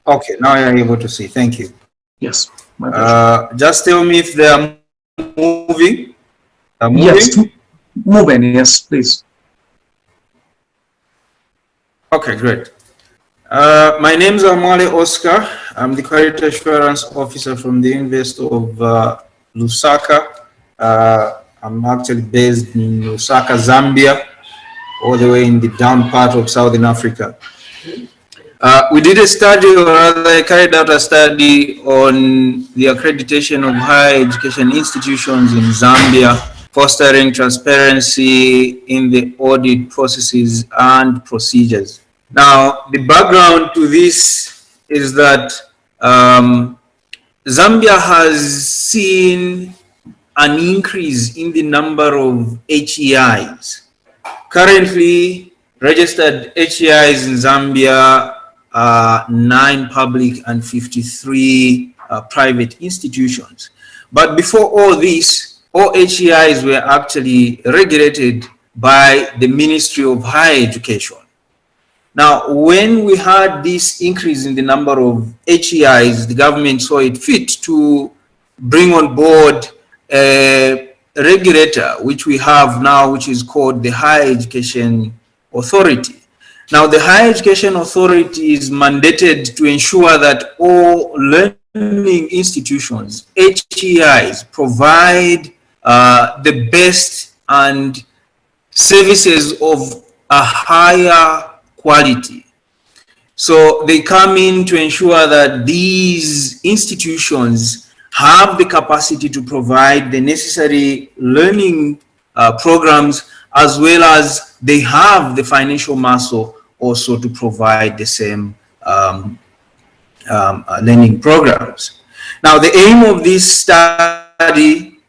Okay, now you're able to see. Thank you. Yes, my pleasure. Just tell me if they are moving. Yes, moving. Yes, please. Okay, great. My name is Mwale Oscar. I'm the Quality Assurance Officer from the University of Lusaka. I'm actually based in Lusaka, Zambia, all the way in the down part of Southern Africa. We did a study, or rather I carried out a study on the accreditation of higher education institutions in Zambia, fostering transparency in the audit processes and procedures. Now, the background to this is that Zambia has seen an increase in the number of HEIs. Currently, registered HEIs in Zambia are 9 public and 53 private institutions. But before all this, all HEIs were actually regulated by the Ministry of Higher Education. Now, when we had this increase in the number of HEIs, the government saw it fit to bring on board a regulator, which we have now, which is called the Higher Education Authority. Now, the Higher Education Authority is mandated to ensure that all learning institutions, HEIs, provide the best and services of a higher quality. So they come in to ensure that these institutions have the capacity to provide the necessary learning programs, as well as they have the financial muscle also to provide the same learning programs. Now, the aim of this study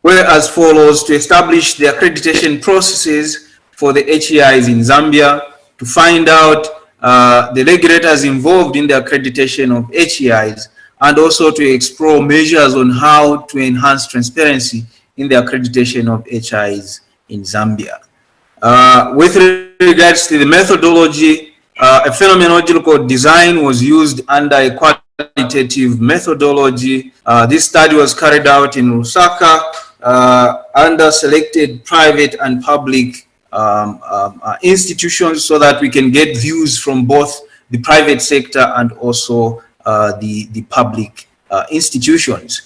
were as follows: to establish the accreditation processes for the HEIs in Zambia, to find out the regulators involved in the accreditation of HEIs, and also to explore measures on how to enhance transparency in the accreditation of HEIs in Zambia. With regards to the methodology, a phenomenological design was used under a qualitative methodology. This study was carried out in Lusaka under selected private and public institutions, so that we can get views from both the private sector and also the public institutions.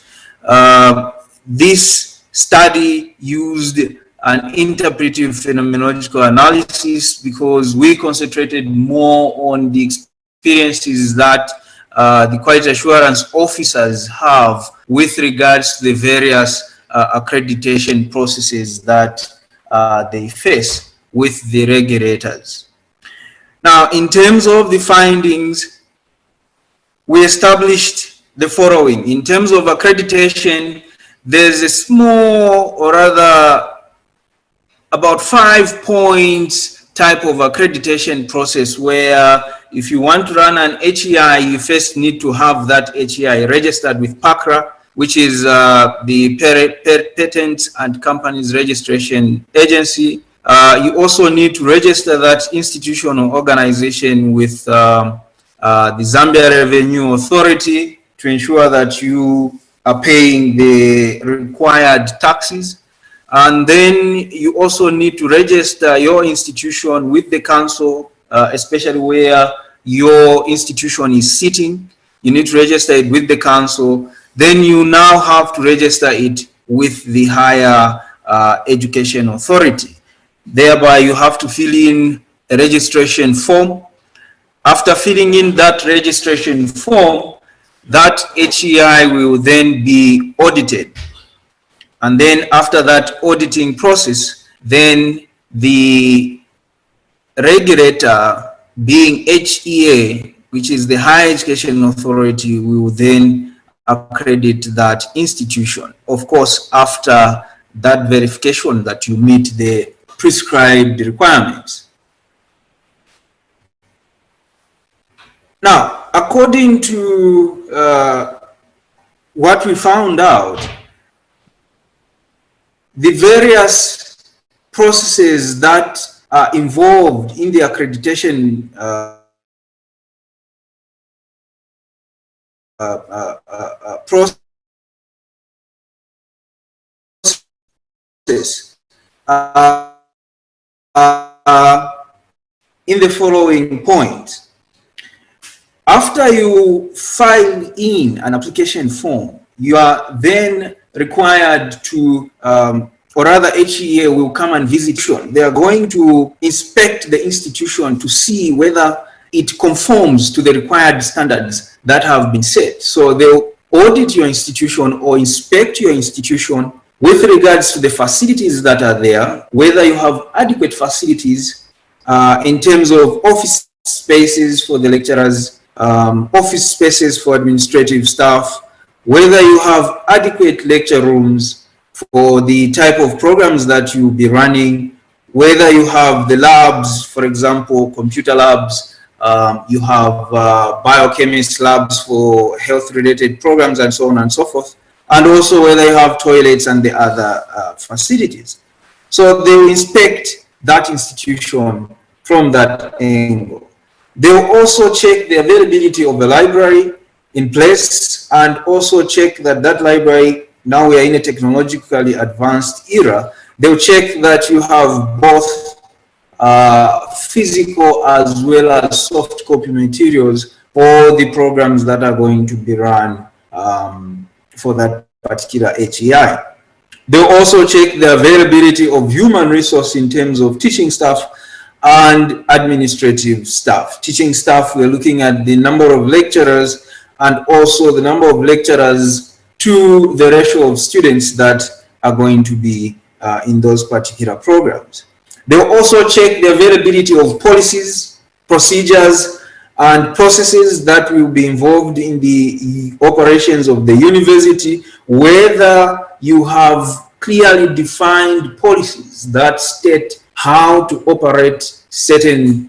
This study used an interpretive phenomenological analysis because we concentrated more on the experiences that the quality assurance officers have with regards to the various accreditation processes that they face with the regulators. Now, in terms of the findings, we established the following. In terms of accreditation, there's a small, or rather about 5 points type of accreditation process, where if you want to run an HEI, you first need to have that HEI registered with PACRA, which is the Patents and Companies Registration Agency. You also need to register that institution or organization with the Zambia Revenue Authority to ensure that you are paying the required taxes. And then you also need to register your institution with the council, especially where your institution is sitting. You need to register it with the council. Then you now have to register it with the Higher Education Authority. Thereby, you have to fill in a registration form. After filling in that registration form, that HEI will then be audited. And then after that auditing process, then the regulator, being HEA, which is the Higher Education Authority, will then accredit that institution. Of course, after that verification that you meet the prescribed requirements. Now, according to what we found out, the various processes that are involved in the accreditation process in the following point. After you file in an application form, you are then required to, or rather HEA will come and visit you. They are going to inspect the institution to see whether it conforms to the required standards that have been set. So they'll audit your institution or inspect your institution with regards to the facilities that are there, whether you have adequate facilities in terms of office spaces for the lecturers, office spaces for administrative staff, whether you have adequate lecture rooms for the type of programs that you'll be running, whether you have the labs, for example, computer labs, you have biochemist labs for health-related programs and so on and so forth, and also whether you have toilets and the other facilities. So they will inspect that institution from that angle. They will also check the availability of the library in place and also check that that library, now we are in a technologically advanced era, they'll check that you have both physical as well as soft copy materials for the programs that are going to be run for that particular HEI. They'll also check the availability of human resource in terms of teaching staff and administrative staff. Teaching staff, we're looking at the number of lecturers and also the number of lecturers to the ratio of students that are going to be in those particular programs. They'll also check the availability of policies, procedures, and processes that will be involved in the operations of the university, whether you have clearly defined policies that state how to operate certain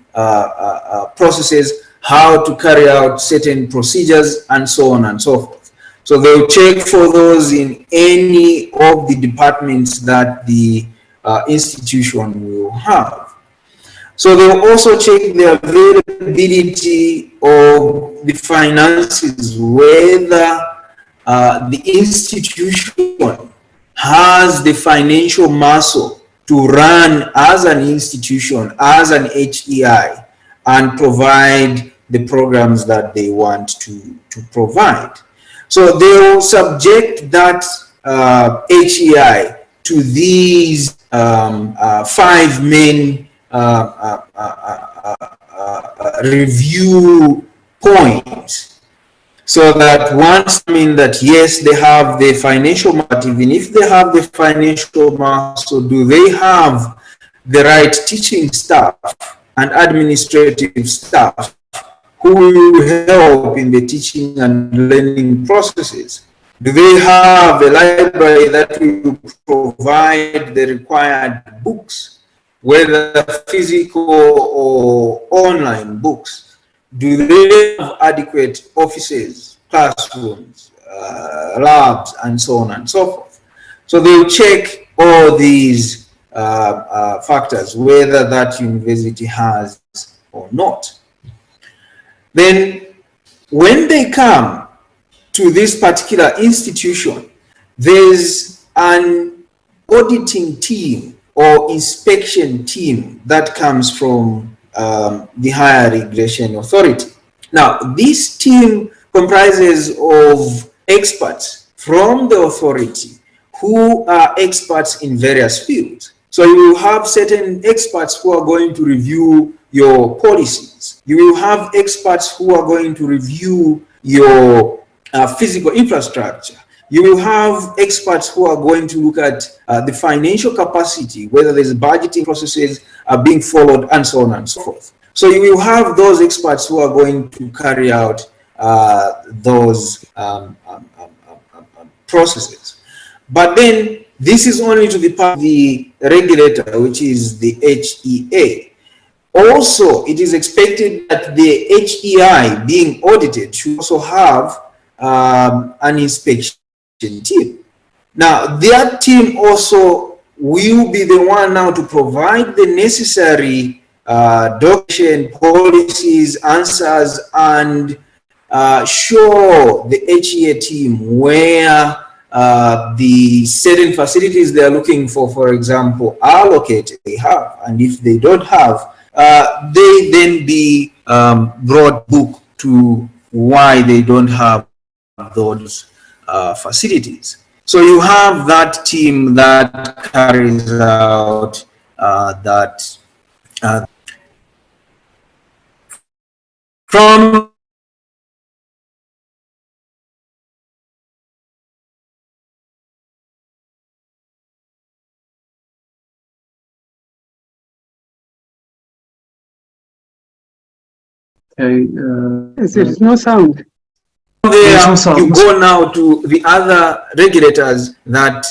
processes, how to carry out certain procedures, and so on and so forth. So they'll check for those in any of the departments that the institution will have. So they'll also check the availability of the finances, whether the institution has the financial muscle to run as an institution, as an HEI, and provide the programs that they want to provide. So they will subject that HEI to these 5 main review points, so that once that yes, they have the financial muscle, even if they have the financial muscle, do they have the right teaching staff and administrative staff who will help in the teaching and learning processes? Do they have a library that will provide the required books, whether physical or online books? Do they have adequate offices, classrooms, labs, and so on and so forth? So they'll check all these factors, whether that university has or not. Then when they come to this particular institution, there's an auditing team or inspection team that comes from the Higher Regulation Authority. Now, this team comprises of experts from the authority who are experts in various fields. So you will have certain experts who are going to review your policies. You will have experts who are going to review your physical infrastructure. You will have experts who are going to look at the financial capacity, whether there's budgeting processes are being followed, and so on and so forth. So you will have those experts who are going to carry out those processes. But then this is only to the part of the regulator, which is the HEA. Also, it is expected that the HEI being audited should also have an inspection team. Now, their team also will be the one now to provide the necessary documentation, policies, answers, and show the HEA team where the certain facilities they are looking for example, are located, they have, and if they don't have, they then be brought book to why they don't have those facilities. So you have that team that carries out that from there's no sound. There, you go now to the other regulators that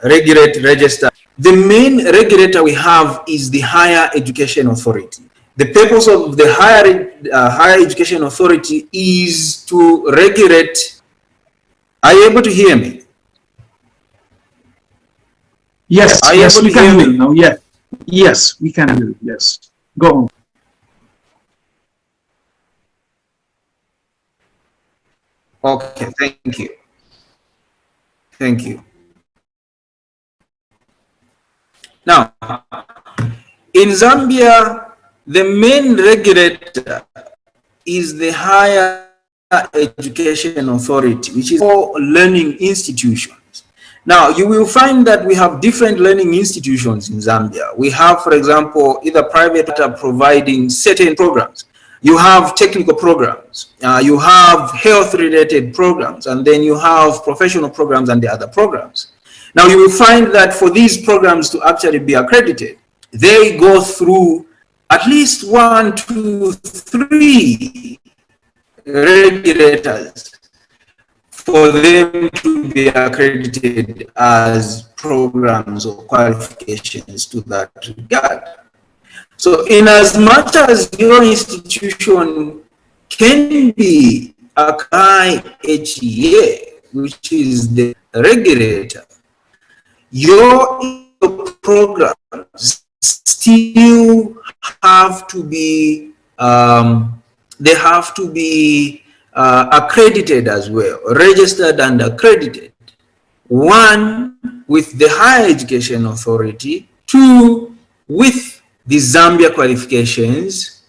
regulate register. The main regulator we have is the Higher Education Authority. The purpose of the Higher Education Authority is to regulate. Are you able to hear me? Yes, yes, we can hear you now. Yeah, yes, we can hear you. Yes, go on. Okay, thank you. Thank you. Now, in Zambia, the main regulator is the Higher Education Authority, which is for learning institutions. Now, you will find that we have different learning institutions in Zambia. We have, for example, either private that are providing certain programs. You have technical programs, you have health-related programs, and then you have professional programs and the other programs. Now, you will find that for these programs to actually be accredited, they go through at least 1, 2, 3 regulators for them to be accredited as programs or qualifications to that regard. So in as much as your institution can be a HEA, which is the regulator, your programs still have to be, they have to be accredited as well, registered and accredited. 1, with the Higher Education Authority, 2, with the Zambia Qualifications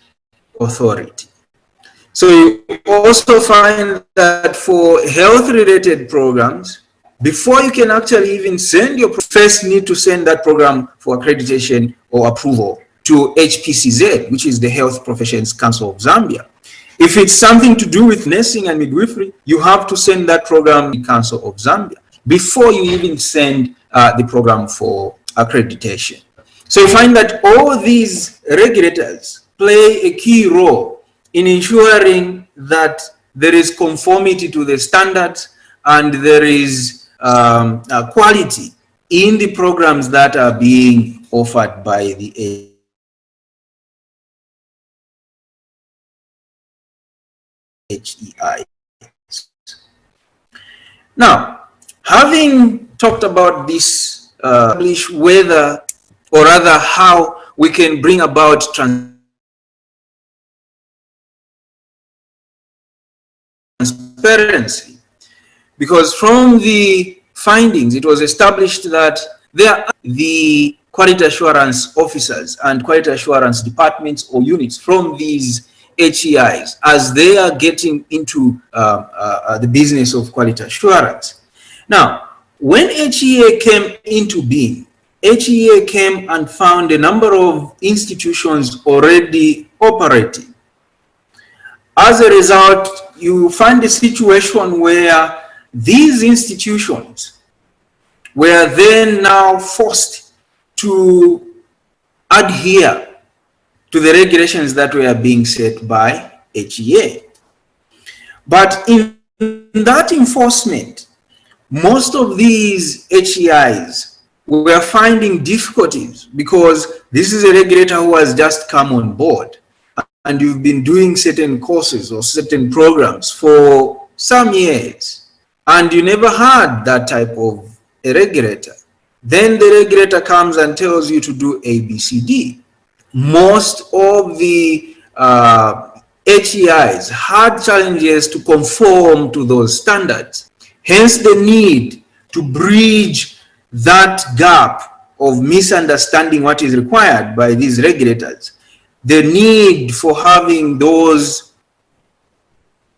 Authority. So you also find that for health-related programs, before you can actually even send your, first need to send that program for accreditation or approval to HPCZ, which is the Health Professions Council of Zambia. If it's something to do with nursing and midwifery, you have to send that program to the Council of Zambia before you even send the program for accreditation. So you find that all these regulators play a key role in ensuring that there is conformity to the standards and there is quality in the programs that are being offered by the HEI. Now, having talked about this, whether or rather how we can bring about transparency, because from the findings it was established that there are the quality assurance officers and quality assurance departments or units from these HEIs as they are getting into the business of quality assurance. Now, when HEA came into being, HEA came and found a number of institutions already operating. As a result, you find a situation where these institutions were then now forced to adhere to the regulations that were being set by HEA. But in that enforcement, most of these HEIs were finding difficulties because this is a regulator who has just come on board and you've been doing certain courses or certain programs for some years and you never had that type of a regulator. Then the regulator comes and tells you to do A, B, C, D. Most of the HEIs had challenges to conform to those standards. Hence the need to bridge that gap of misunderstanding what is required by these regulators. The need for having those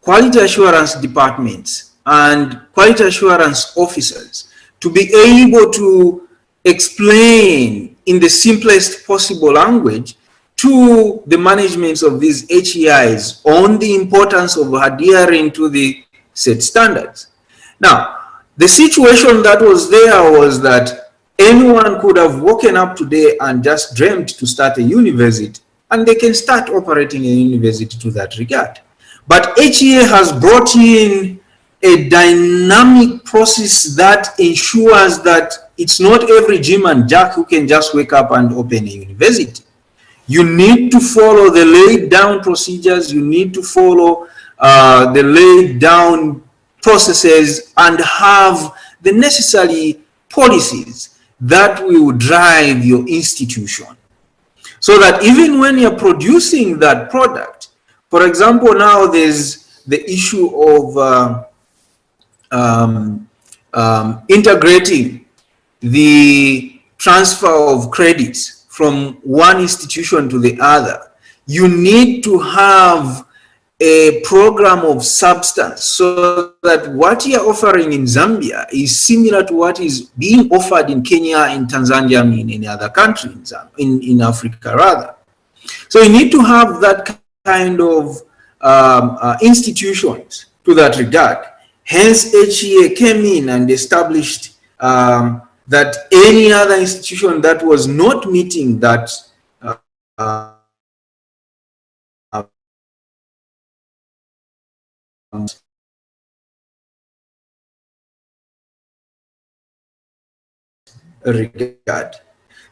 quality assurance departments and quality assurance officers to be able to explain in the simplest possible language to the management of these HEIs on the importance of adhering to the set standards. Now, the situation that was there was that anyone could have woken up today and just dreamt to start a university, and they can start operating a university to that regard. But HEA has brought in a dynamic process that ensures that it's not every Jim and Jack who can just wake up and open a university. You need to follow the laid down procedures, you need to follow the laid down processes and have the necessary policies that will drive your institution. So that even when you're producing that product, for example, now there's the issue of integrating the transfer of credits from one institution to the other. You need to have a program of substance so that what you're offering in Zambia is similar to what is being offered in Kenya, in Tanzania, in any other country, in Africa rather. So you need to have that kind of institutions to that regard. Hence, HEA came in and established that any other institution that was not meeting that regard.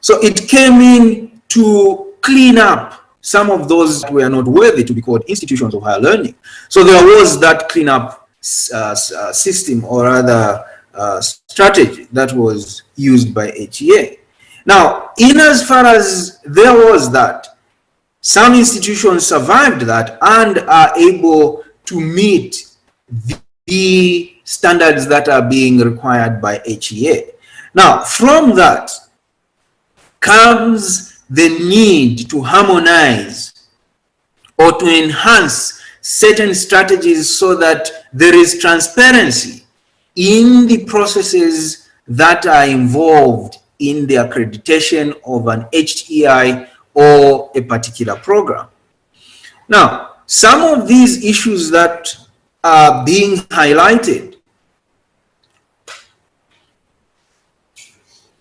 So it came in to clean up some of those that were not worthy to be called institutions of higher learning. So there was that cleanup system or rather strategy that was used by HEA. Now, in as far as there was that, some institutions survived that and are able to meet the standards that are being required by HEA. Now, from that comes the need to harmonize or to enhance certain strategies so that there is transparency in the processes that are involved in the accreditation of an HEI or a particular program. Now, some of these issues that are being highlighted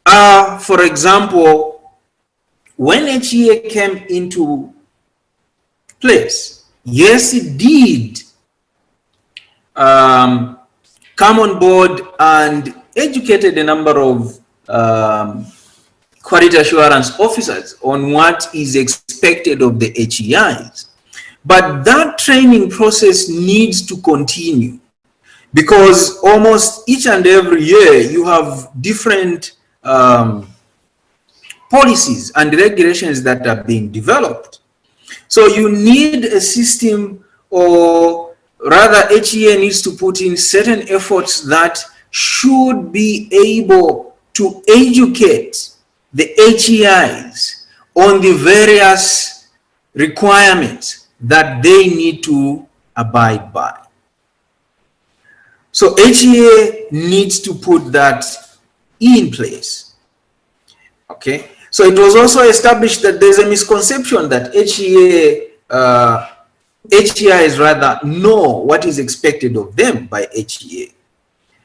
are, for example, when HEA came into place, yes, it did come on board and educated a number of quality assurance officers on what is expected of the HEIs. But that training process needs to continue because almost each and every year you have different policies and regulations that are being developed. So you need a system, or rather HEA needs to put in certain efforts that should be able to educate the HEIs on the various requirements that they need to abide by. So HEA needs to put that in place. Okay, so it was also established that there's a misconception that HEIs rather know what is expected of them by HEA.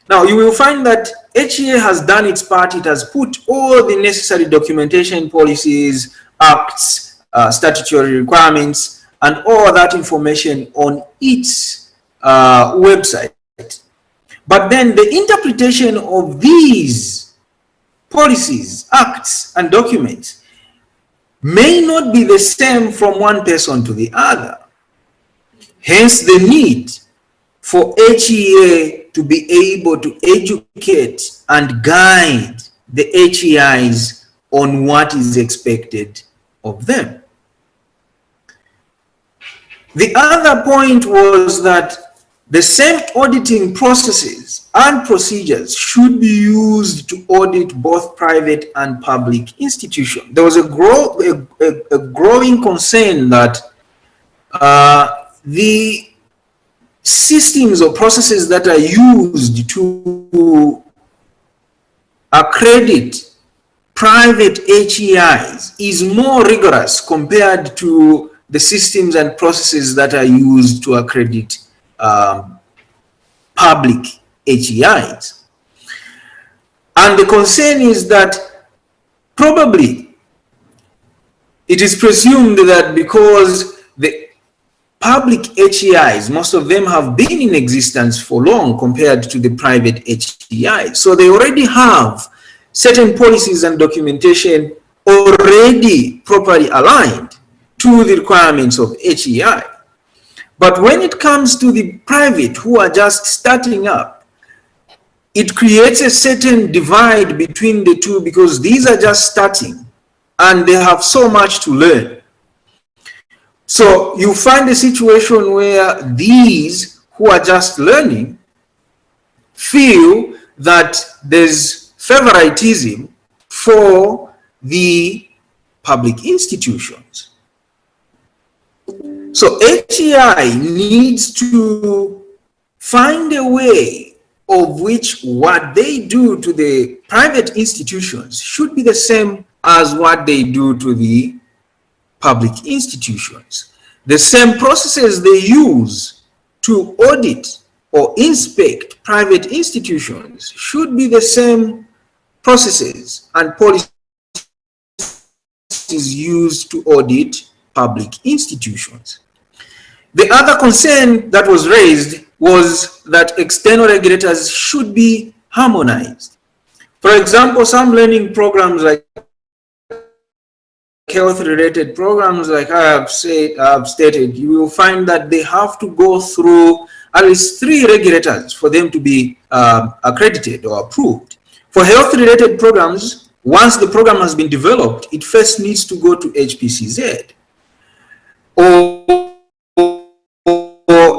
Now you will find that HEA has done its part. It has put all the necessary documentation, policies, acts, statutory requirements, and all that information on its website. But then the interpretation of these policies, acts, and documents may not be the same from one person to the other. Hence the need for HEA to be able to educate and guide the HEIs on what is expected of them. The other point was that the same auditing processes and procedures should be used to audit both private and public institutions. There was a growing concern that the systems or processes that are used to accredit private HEIs is more rigorous compared to the systems and processes that are used to accredit public HEIs. And the concern is that probably it is presumed that because the public HEIs, most of them have been in existence for long compared to the private HEIs. So they already have certain policies and documentation already properly aligned to the requirements of HEI. But when it comes to the private who are just starting up, it creates a certain divide between the two because these are just starting and they have so much to learn. So you find a situation where these who are just learning feel that there's favoritism for the public institutions. So HEI needs to find a way of which what they do to the private institutions should be the same as what they do to the public institutions. The same processes they use to audit or inspect private institutions should be the same processes and policies used to audit public institutions. The other concern that was raised was that external regulators should be harmonized. For example, some learning programs like health-related programs, like I have stated, you will find that they have to go through at least 3 regulators for them to be accredited or approved. For health-related programs, once the program has been developed, it first needs to go to HPCZ. Or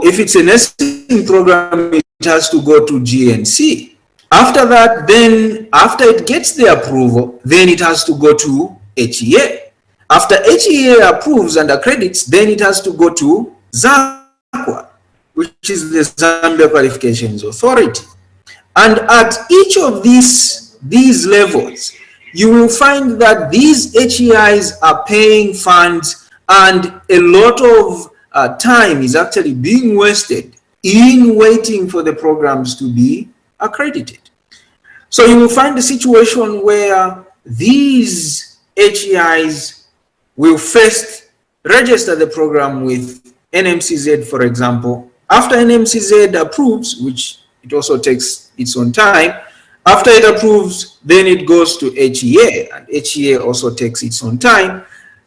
if it's a nursing program, it has to go to GNC. After that, then after it gets the approval, then it has to go to HEA. After HEA approves and accredits, then it has to go to ZAQA, which is the Zambia Qualifications Authority. And at each of these levels, you will find that these HEIs are paying funds, and a lot of time is actually being wasted in waiting for the programs to be accredited. So you will find a situation where these HEIs will first register the program with NMCZ, for example. After NMCZ approves, which it also takes its own time, after it approves, then it goes to HEA, and HEA also takes its own time.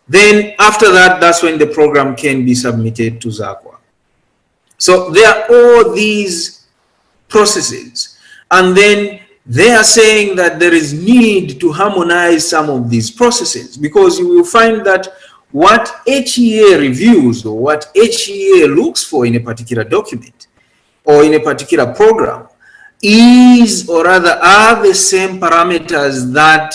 Then after that, that's when the program can be submitted to ZAQA. So there are all these processes, and then they are saying that there is need to harmonize some of these processes, because you will find that what HEA reviews or what HEA looks for in a particular document or in a particular program is, or rather are, the same parameters that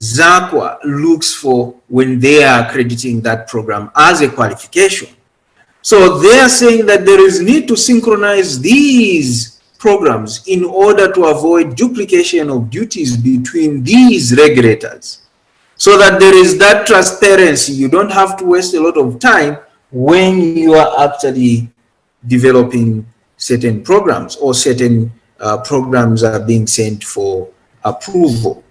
ZAQA looks for when they are accrediting that program as a qualification. So they are saying that there is need to synchronize these programs in order to avoid duplication of duties between these regulators, so that there is that transparency. You don't have to waste a lot of time when you are actually developing certain programs, or certain programs are being sent for approval.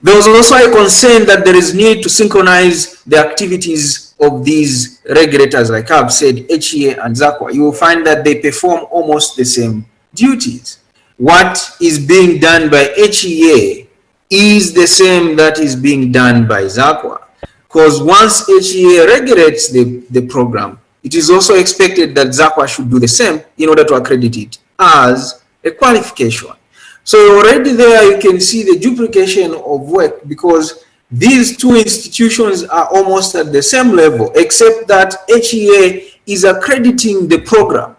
There was also a concern that there is need to synchronize the activities of these regulators, like I've said, HEA and ZAQA. You will find that they perform almost the same duties. What is being done by HEA is the same that is being done by ZAQA, because once HEA regulates the program, it is also expected that ZAQA should do the same in order to accredit it as a qualification. So already there you can see the duplication of work, because these two institutions are almost at the same level, except that HEA is accrediting the program,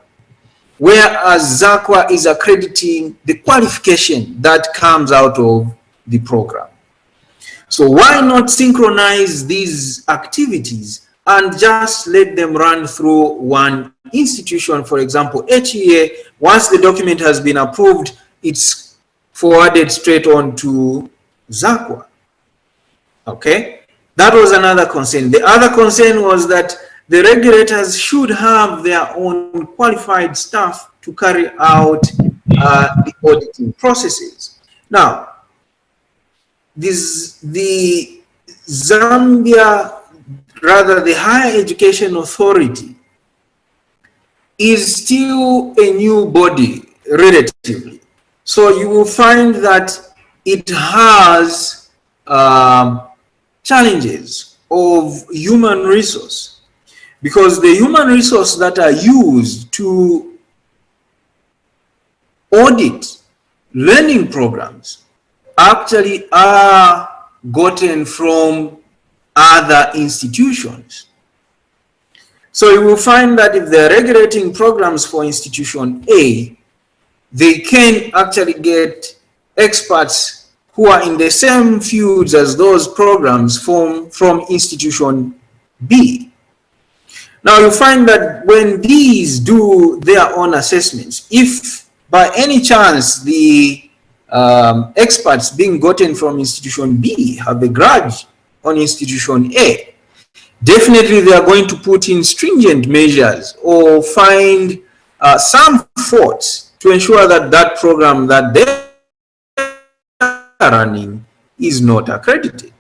whereas ZACWA is accrediting the qualification that comes out of the program. So why not synchronize these activities and just let them run through one institution? For example, HEA, once the document has been approved, it's forwarded straight on to ZACWA. Okay, that was another concern. The other concern was that the regulators should have their own qualified staff to carry out the auditing processes. Now, the Zambia, rather the Higher Education Authority, is still a new body relatively. So you will find that it has challenges of human resource, because the human resource that are used to audit learning programs actually are gotten from other institutions. So you will find that if they're regulating programs for institution A, they can actually get experts who are in the same fields as those programs from institution B. Now you find that when these do their own assessments, if by any chance the experts being gotten from institution B have a grudge on institution A, definitely they are going to put in stringent measures or find some faults to ensure that that program that they are running is not accredited.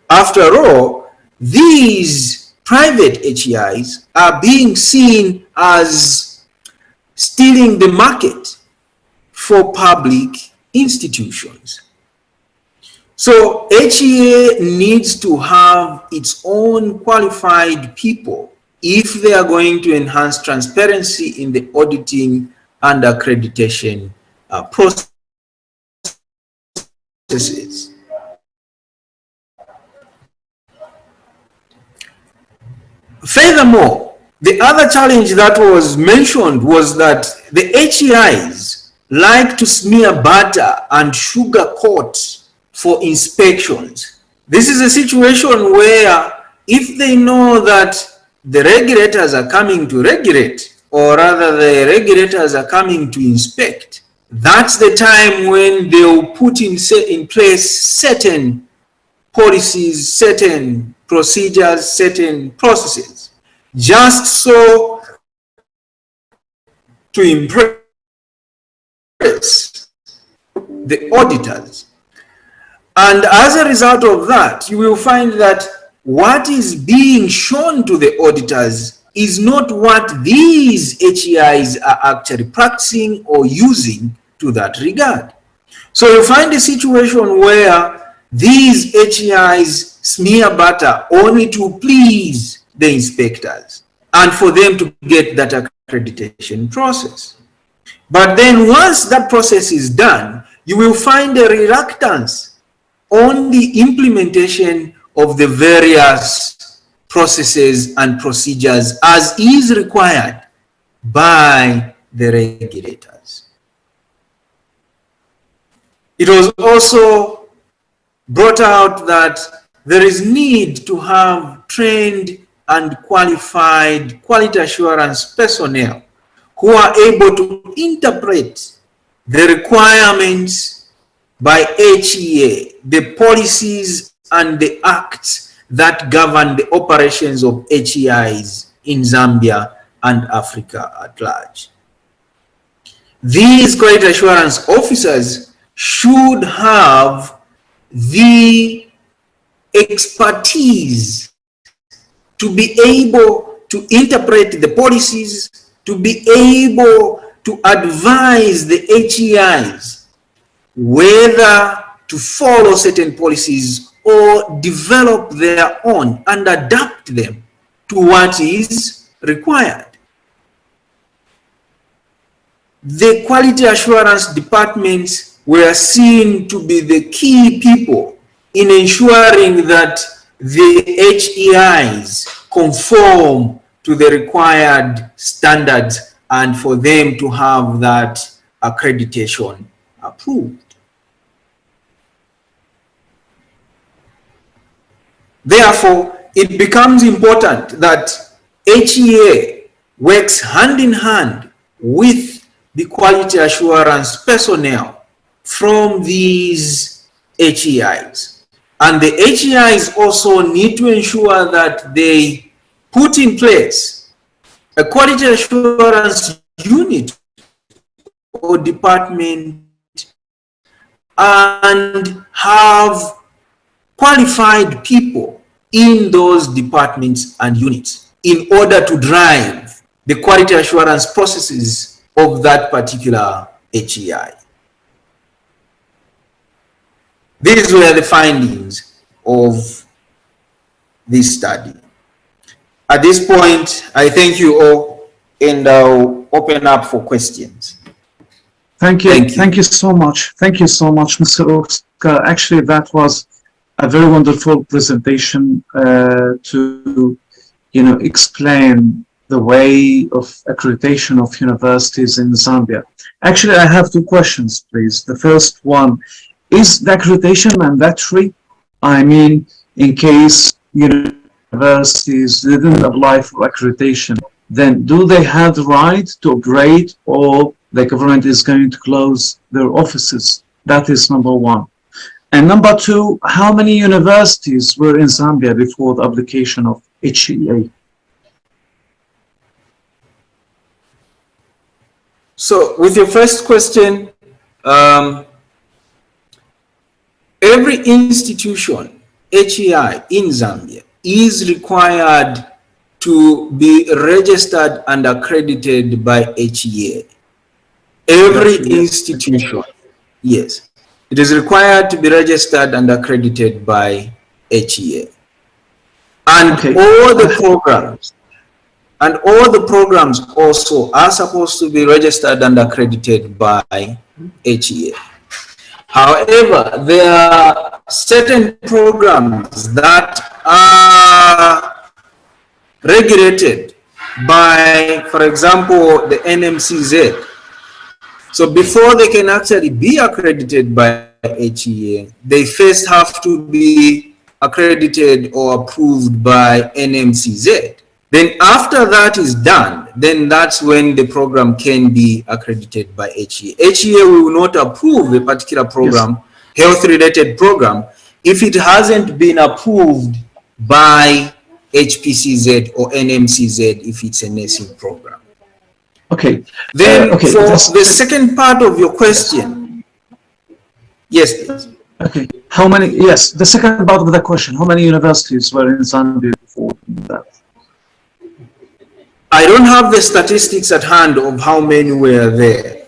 After all, these private HEIs are being seen as stealing the market for public institutions. So HEA needs to have its own qualified people if they are going to enhance transparency in the auditing and accreditation processes. Furthermore, the other challenge that was mentioned was that the HEIs like to smear butter and sugarcoat for inspections. This is a situation where if they know that the regulators are coming to regulate, or rather the regulators are coming to inspect, that's the time when they'll put in place certain policies, certain procedures, certain processes, just so to impress the auditors. And as a result of that, you will find that what is being shown to the auditors is not what these HEIs are actually practicing or using to that regard. So you find a situation where these HEIs smear butter only to please the inspectors and for them to get that accreditation process. But then once that process is done, you will find a reluctance on the implementation of the various processes and procedures as is required by the regulators. It was also brought out that there is need to have trained and qualified quality assurance personnel who are able to interpret the requirements by HEA, the policies and the acts that govern the operations of HEIs in Zambia and Africa at large. These quality assurance officers should have the expertise to be able to interpret the policies, to be able to advise the HEIs whether to follow certain policies or develop their own and adapt them to what is required. The quality assurance departments were seen to be the key people in ensuring that the HEIs conform to the required standards and for them to have that accreditation approved. Therefore, it becomes important that HEA works hand in hand with the quality assurance personnel from these HEIs. And the HEIs also need to ensure that they put in place a quality assurance unit or department and have qualified people in those departments and units in order to drive the quality assurance processes of that particular HEI. These were the findings of this study. At this point, I thank you all and I'll open up for questions. Thank you. Thank you so much. Thank you so much, Mr. Oscar. Actually, that was a very wonderful presentation to, explain the way of accreditation of universities in Zambia. Actually, I have two questions, please. The first one, is the accreditation mandatory? I mean, in case universities didn't apply for accreditation, then do they have the right to upgrade, or the government is going to close their offices? That is number one. And number two, how many universities were in Zambia before the application of HEA? So with your first question, every institution, HEI in Zambia, is required to be registered and accredited by HEA. Every institution, yes, it is required to be registered and accredited by HEA. And all the programs, also are supposed to be registered and accredited by HEA. However, there are certain programs that are regulated by, for example, the NMCZ. So before they can actually be accredited by HEA, they first have to be accredited or approved by NMCZ. Then after that is done, then that's when the program can be accredited by HEA. HEA will not approve a particular program, health-related program, if it hasn't been approved by HPCZ or NMCZ if it's a nursing program. Okay. Then for the second part of your question, yes, please. Okay. How many? Yes, the second part of the question. How many universities were in Zambia before that? I don't have the statistics at hand of how many were there,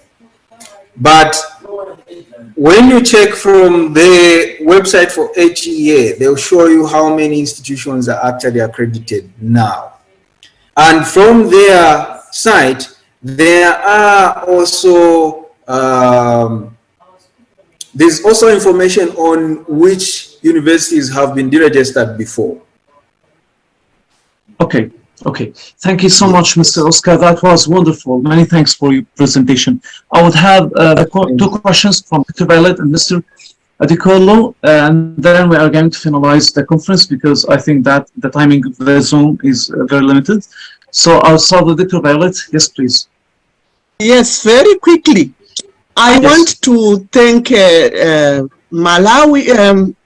but when you check from the website for HEA, they'll show you how many institutions are actually accredited now. And from their site, there are also there's also information on which universities have been deregistered before. Okay. Okay, thank you so much, Mr. Oscar. That was wonderful. Many thanks for your presentation. I would have two questions from Mr. Violet and Mr. Adikolo, and then we are going to finalize the conference because I think that the timing of the Zoom is very limited. So I'll start with Dr. Violet. Yes, please. Yes, very quickly. I want to thank Malawi.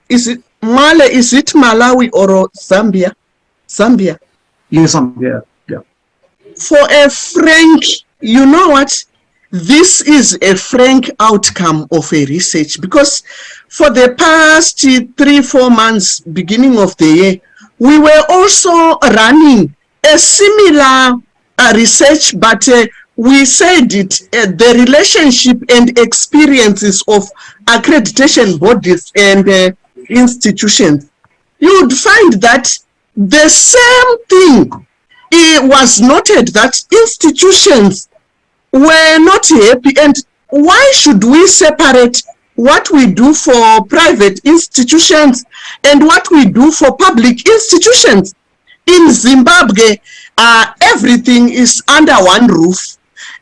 Is it Mwale? Is it Malawi or Zambia? Zambia. Yes, yeah. For a frank, you know what? This is a frank outcome of a research, because for the past 3-4 months, beginning of the year, we were also running a similar research, but we said it, the relationship and experiences of accreditation bodies and institutions. You would find that the same thing, it was noted that institutions were not happy. And why should we separate what we do for private institutions and what we do for public institutions. In Zimbabwe, everything is under one roof,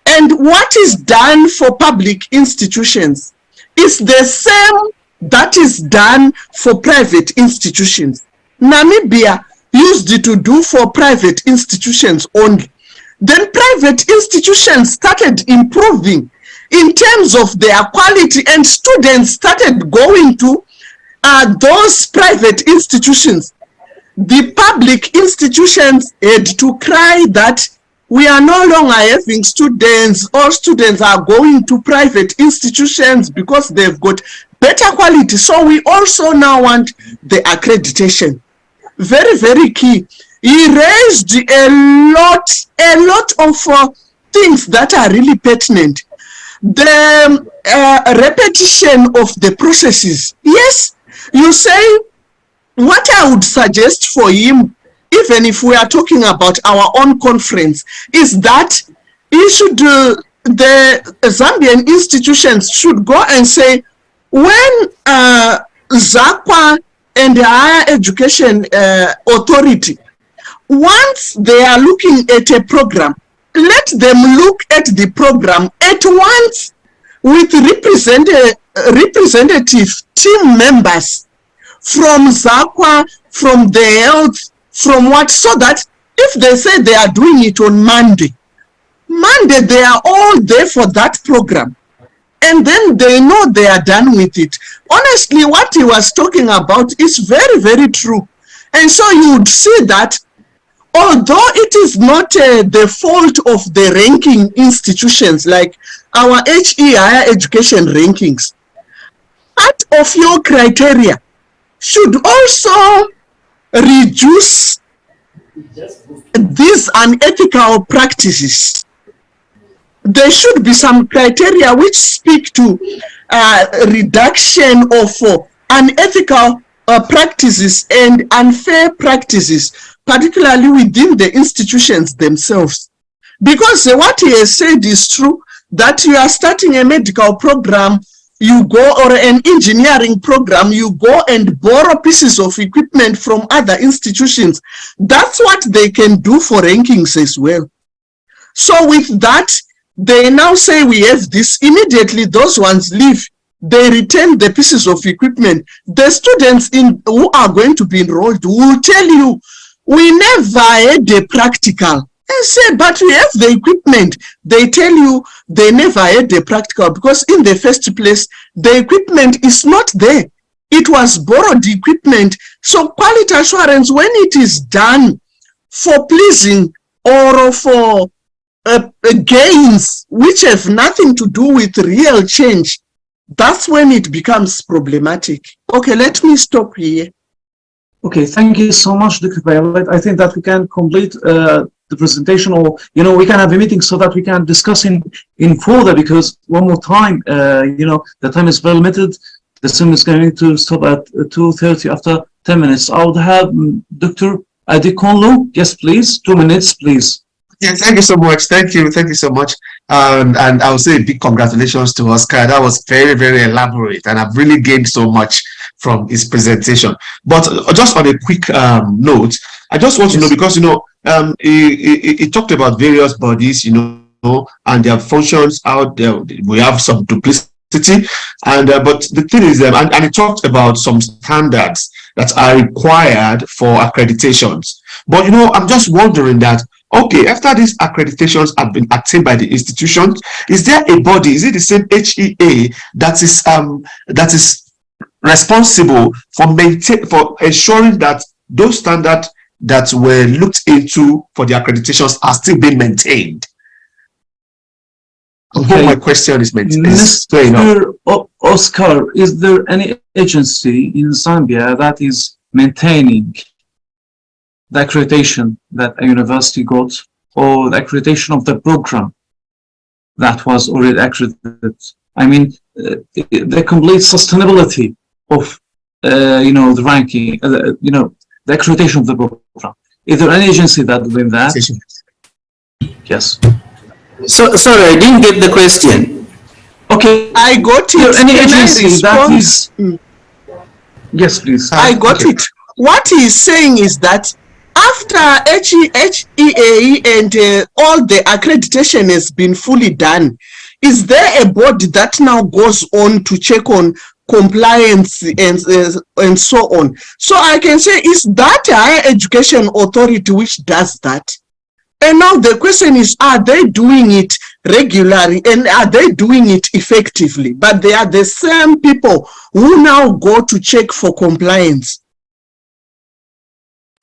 and what is done for public institutions is the same that is done for private institutions. Namibia used to do for private institutions only. Then private institutions started improving in terms of their quality, and students started going to those private institutions. The public institutions had to cry that we are no longer having students. All students are going to private institutions because they've got better quality. So we also now want the accreditation. Very, very key. He raised a lot of things that are really pertinent. The repetition of the processes. Yes, you say, what I would suggest for him, even if we are talking about our own conference, is that he should, the Zambian institutions should go and say, when ZAQA and the Higher Education Authority, once they are looking at a program, let them look at the program at once with representative team members from ZAQA, from the health, from what, so that if they say they are doing it on Monday, they are all there for that program. And then they know they are done with it. Honestly, what he was talking about is very, very true. And so you would see that although it is not the fault of the ranking institutions like our HE higher education rankings, part of your criteria should also reduce these unethical practices. There should be some criteria which speak to reduction of unethical practices and unfair practices, particularly within the institutions themselves. Because what he has said is true, that you are starting a medical program, you go, or an engineering program, you go and borrow pieces of equipment from other institutions. That's what they can do for rankings as well. So with that, they now say we have this, immediately those ones leave, they return the pieces of equipment. The students who are going to be enrolled will tell you, we never had a practical. And say, but we have the equipment. They tell you they never had a practical because in the first place, the equipment is not there. It was borrowed equipment. So quality assurance, when it is done for pleasing or for gains which have nothing to do with real change, that's when it becomes problematic. Okay, let me stop here. Okay, thank you so much, Dr. Violet. I think that we can complete the presentation, or we can have a meeting so that we can discuss in further, because one more time, the time is very limited. The sim is going to stop at 2:30 after 10 minutes. I would have Dr. Adekunle. Yes, please. 2 minutes, please. Yeah, thank you so much. Thank you so much. And I will say a big congratulations to Oscar. That was very, very elaborate, and I've really gained so much from his presentation. But just on a quick note, I just want to know, because he talked about various bodies, and their functions out there. We have some duplicity, and but the thing is, and he talked about some standards that are required for accreditations. But I'm just wondering that, okay, after these accreditations have been attained by the institutions, is there a body? Is it the same HEA that is responsible for ensuring that those standards that were looked into for the accreditations are still being maintained? Okay. My question is maintained. Mr. Oscar, is there any agency in Zambia that is maintaining the accreditation that a university got, or the accreditation of the program that was already accredited? I mean, the complete sustainability of the ranking, the accreditation of the program. Is there any agency that doing that? Yes. So sorry, I didn't get the question. Okay. I got it. Any Can I agency that respond? is... Yes, please. I got it. What he's saying is that after HEA and all the accreditation has been fully done, is there a body that now goes on to check on compliance and so on? So I can say, is that a higher education authority which does that? And now the question is, are they doing it regularly and are they doing it effectively? But they are the same people who now go to check for compliance.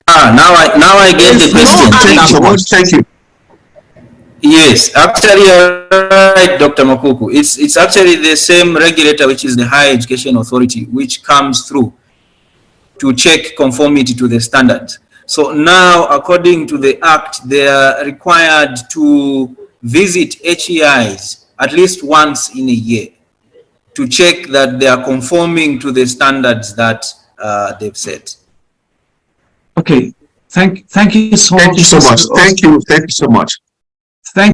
Now I get the question. Thank you so much. Thank you. Yes, actually, you're right, Dr. Makuku. It's actually the same regulator, which is the Higher Education Authority, which comes through to check conformity to the standards. So now, according to the Act, they are required to visit HEIs at least once in a year to check that they are conforming to the standards that they've set. Okay. Thank you so much. Thank you so much. Thank you so much. Thank